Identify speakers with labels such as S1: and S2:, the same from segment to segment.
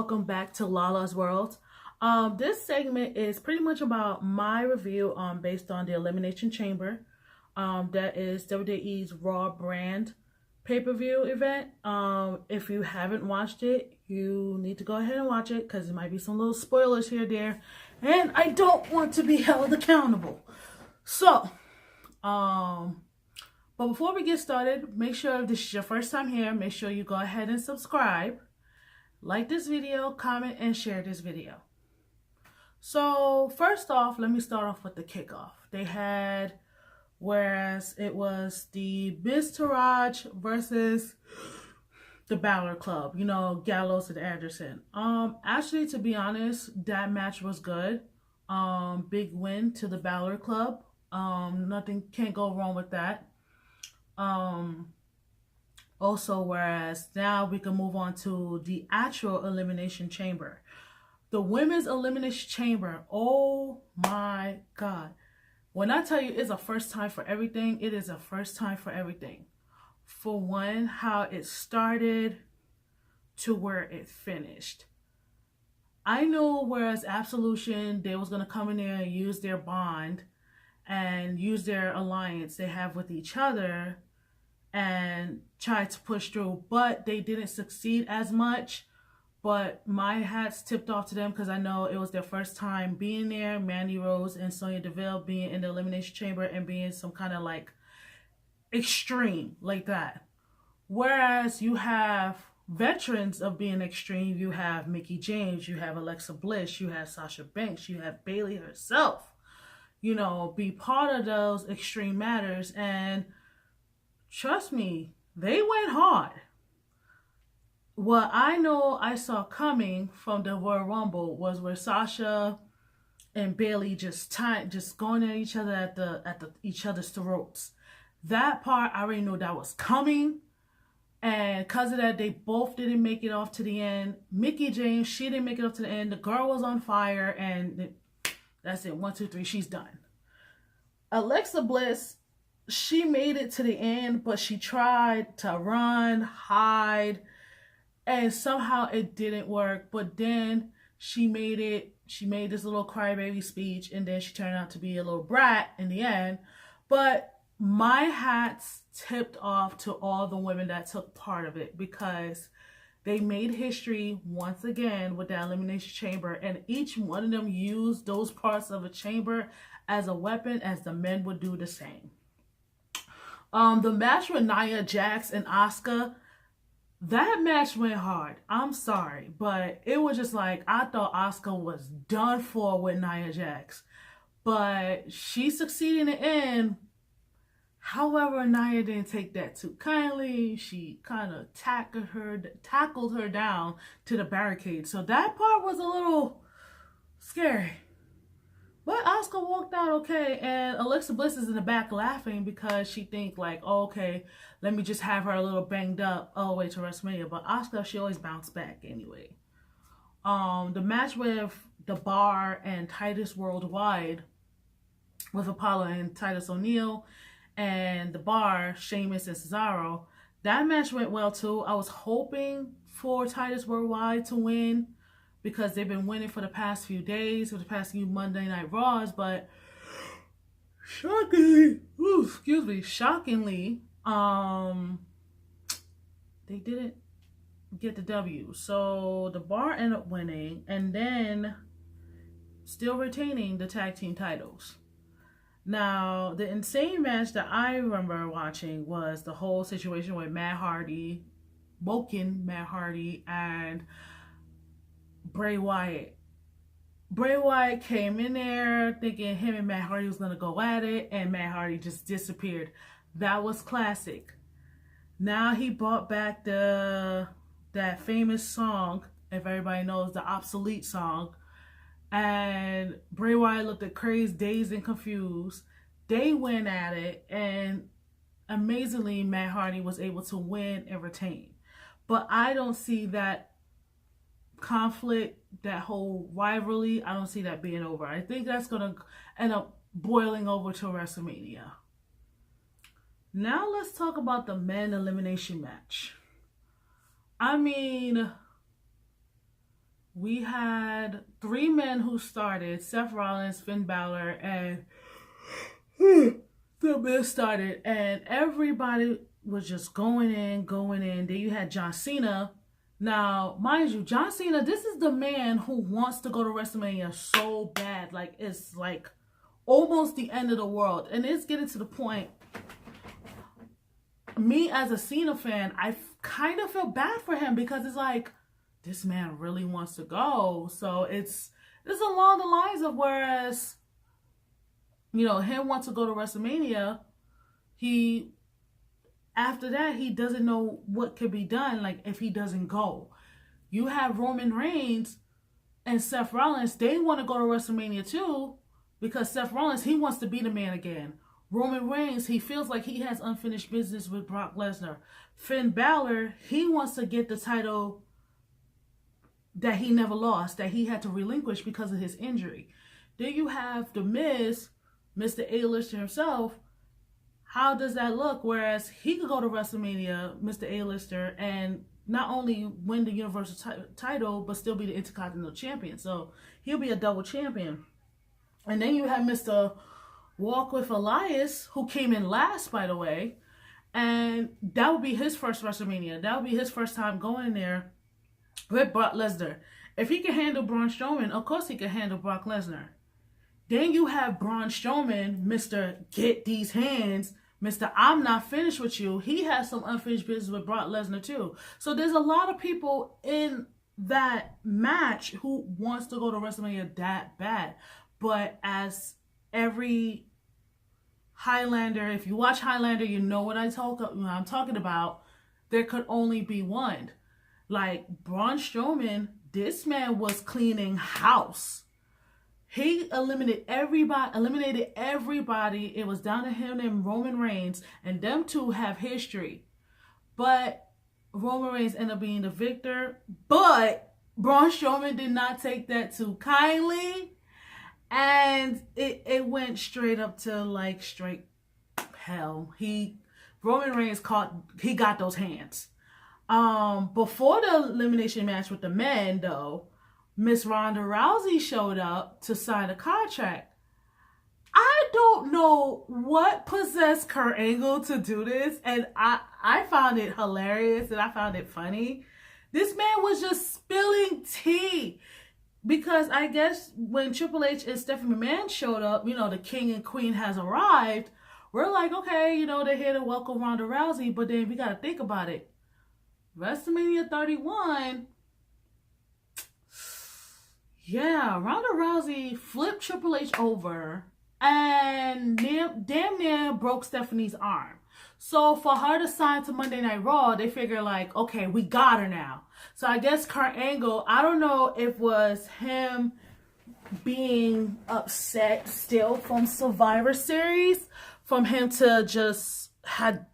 S1: welcome back to Lala's World. This segment is pretty much about my review based on the Elimination Chamber. That is WWE's Raw brand pay-per-view event. If you haven't watched it, you need to go ahead and watch it because there might be some little spoilers here or there, and I don't want to be held accountable. So, but before we get started, make sure if this is your first time here, make sure you go ahead and subscribe, like this video, comment, and share this video. So first off, let me start off with the kickoff. They had, whereas it was the Taraj versus the Balor Club, you know, Gallows and Anderson. Actually, to be honest, that match was good. Big win to the Balor Club. Nothing can't go wrong with that. Also, whereas now we can move on to the actual Elimination Chamber. The Women's Elimination Chamber, oh my God. When I tell you it's a first time for everything, it is a first time for everything. For one, how it started to where it finished. I know whereas Absolution, they was going to come in there and use their bond and use their alliance they have with each other and try to push through, but they didn't succeed as much. But my hat's tipped off to them because I know it was their first time being there. Mandy Rose and Sonya Deville being in the Elimination Chamber and being some kind of like extreme like that. Whereas you have veterans of being extreme. You have Mickie James, you have Alexa Bliss, you have Sasha Banks, you have Bayley herself, you know, be part of those extreme matters. And trust me, they went hard. What I know I saw coming from the Royal Rumble was where Sasha and Bayley just going at each other at each other's throats. That part I already knew that was coming, and because of that, they both didn't make it off to the end. Mickie James, she didn't make it off to the end. The girl was on fire, and that's it. 1, 2, 3, she's done. Alexa Bliss, she made it to the end, but she tried to run, hide, and somehow it didn't work. But then she made it. She made this little crybaby speech, and then she turned out to be a little brat in the end. But my hat's tipped off to all the women that took part of it, because they made history once again with the Elimination Chamber, and each one of them used those parts of a chamber as a weapon, as the men would do the same. The match with Nia Jax and Asuka, that match went hard. I'm sorry, but it was just like, I thought Asuka was done for with Nia Jax, but she succeeded in the end. However, Nia didn't take that too kindly. She kind of tackled her down to the barricade. So that part was a little scary. But Asuka walked out okay, and Alexa Bliss is in the back laughing because she think like, oh, okay, let me just have her a little banged up all the way to WrestleMania. But Asuka, she always bounced back anyway. The match with The Bar and Titus Worldwide, with Apollo and Titus O'Neil, and The Bar, Sheamus and Cesaro, that match went well too. I was hoping for Titus Worldwide to win, because they've been winning for the past few days, for the past few Monday Night Raws, but shockingly, they didn't get the W. So The Bar ended up winning, and then still retaining the tag team titles. Now, the insane match that I remember watching was the whole situation with Matt Hardy, and Bray Wyatt. Bray Wyatt came in there thinking him and Matt Hardy was going to go at it, and Matt Hardy just disappeared. That was classic. Now he brought back that famous song, if everybody knows, the obsolete song, and Bray Wyatt looked at crazed, dazed, and confused. They went at it, and amazingly, Matt Hardy was able to win and retain. But I don't see that conflict, that whole rivalry, I don't see that being over. I think that's going to end up boiling over to WrestleMania. Now let's talk about the men elimination match. I mean, we had three men who started: Seth Rollins, Finn Balor, and the Miz started, and everybody was just going in, going in. Then you had John Cena. Now, mind you, John Cena, this is the man who wants to go to WrestleMania so bad. Like, it's like almost the end of the world. And it's getting to the point, me as a Cena fan, I kind of feel bad for him because it's like, this man really wants to go. So it's along the lines of, whereas, you know, him wants to go to WrestleMania, after that, he doesn't know what could be done, like, if he doesn't go. You have Roman Reigns and Seth Rollins. They want to go to WrestleMania too, because Seth Rollins, he wants to be the man again. Roman Reigns, he feels like he has unfinished business with Brock Lesnar. Finn Balor, he wants to get the title that he never lost, that he had to relinquish because of his injury. Then you have The Miz, Mr. A-lister himself. How does that look? Whereas he could go to WrestleMania, Mr. A-lister, and not only win the Universal title, but still be the Intercontinental Champion. So he'll be a double champion. And then you have Mr. Walk with Elias, who came in last, by the way. And that would be his first WrestleMania. That would be his first time going there with Brock Lesnar. If he can handle Braun Strowman, of course he can handle Brock Lesnar. Then you have Braun Strowman, Mr. Get These Hands, Mr. I'm not finished with you. He has some unfinished business with Brock Lesnar too. So there's a lot of people in that match who wants to go to WrestleMania that bad. But as every Highlander, if you watch Highlander, you know what I'm talking about. There could only be one. Like Braun Strowman, this man was cleaning house. He eliminated everybody. It was down to him and Roman Reigns, and them two have history. But Roman Reigns ended up being the victor. But Braun Strowman did not take that too kindly. And it went straight up to like straight hell. Roman Reigns got those hands. Before the elimination match with the men, though, Miss Ronda Rousey showed up to sign a contract. I don't know what possessed Kurt Angle to do this, and I found it hilarious and I found it funny. This man was just spilling tea. Because I guess when Triple H and Stephanie McMahon showed up, you know, the king and queen has arrived. We're like, okay, you know, they're here to welcome Ronda Rousey, but then we got to think about it. WrestleMania 31, yeah, Ronda Rousey flipped Triple H over and damn near broke Stephanie's arm. So for her to sign to Monday Night Raw, they figure like, okay, we got her now. So I guess Kurt Angle, I don't know if it was him being upset still from Survivor Series, from him to just had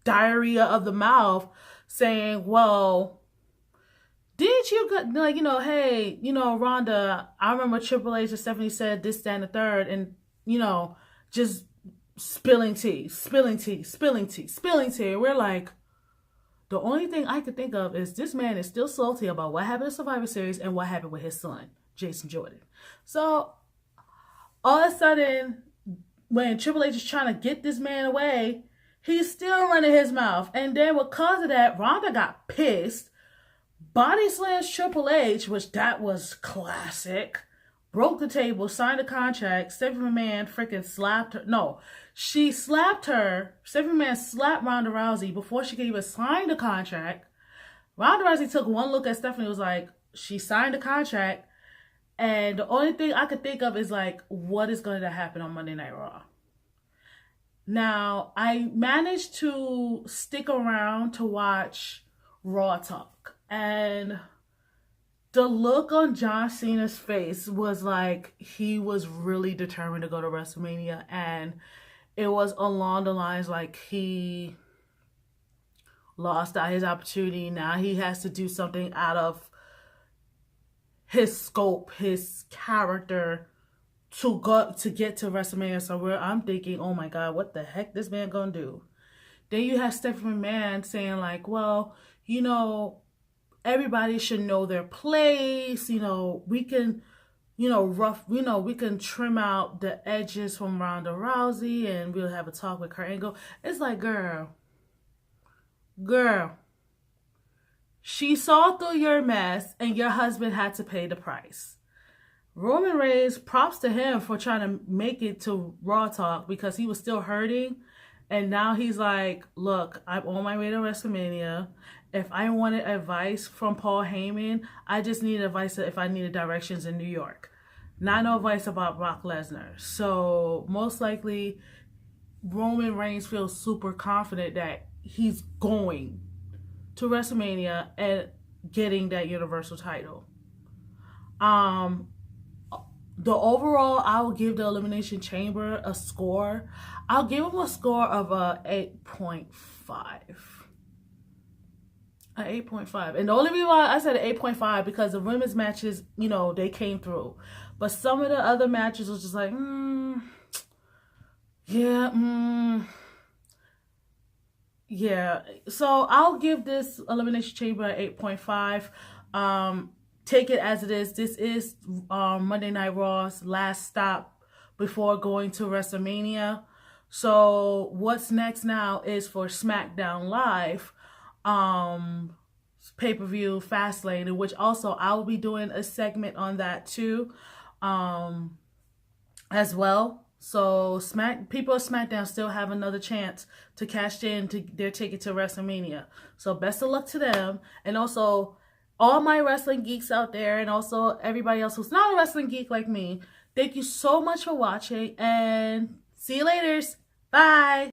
S1: diarrhea of the mouth saying, well, did you, like, you know, hey, you know, Ronda, I remember Triple H and Stephanie said this, that, and the third, and, you know, just spilling tea. We're like, the only thing I could think of is this man is still salty about what happened in Survivor Series and what happened with his son, Jason Jordan. So all of a sudden, when Triple H is trying to get this man away, he's still running his mouth. And then because of that, Ronda got pissed, body slams Triple H, which that was classic, broke the table, signed a contract. Stephanie McMahon freaking slapped her. No, she slapped her. Stephanie McMahon slapped Ronda Rousey before she could even sign the contract. Ronda Rousey took one look at Stephanie and was like, she signed the contract. And the only thing I could think of is like, what is going to happen on Monday Night Raw? Now, I managed to stick around to watch Raw Talk. And the look on John Cena's face was like he was really determined to go to WrestleMania, and it was along the lines like he lost out his opportunity. Now he has to do something out of his scope, his character to get to WrestleMania. So I'm thinking, oh my God, what the heck this man gonna do? Then you have Stephanie McMahon saying like, well, you know, everybody should know their place. You know, we can, we can trim out the edges from Ronda Rousey and we'll have a talk with Kurt Angle. It's like, girl, she saw through your mess and your husband had to pay the price. Roman Reigns, props to him for trying to make it to Raw Talk because he was still hurting. And now he's like, look, I'm on my way to WrestleMania. If I wanted advice from Paul Heyman, I just need advice if I needed directions in New York. Not no advice about Brock Lesnar. So most likely, Roman Reigns feels super confident that he's going to WrestleMania and getting that Universal title. The overall, I will give the Elimination Chamber a score. I'll give them a score of a 8.5. An 8.5. And the only reason why I said an 8.5 because the women's matches, they came through. But some of the other matches was just like, yeah. So I'll give this Elimination Chamber an 8.5. Take it as it is. This is Monday Night Raw's last stop before going to WrestleMania. So what's next now is for SmackDown Live, pay-per-view Fastlane, in which also I will be doing a segment on that too, as well. So people at SmackDown still have another chance to cash in to their ticket to WrestleMania. So best of luck to them, and also all my wrestling geeks out there, and also everybody else who's not a wrestling geek like me. Thank you so much for watching, and see you later. Bye.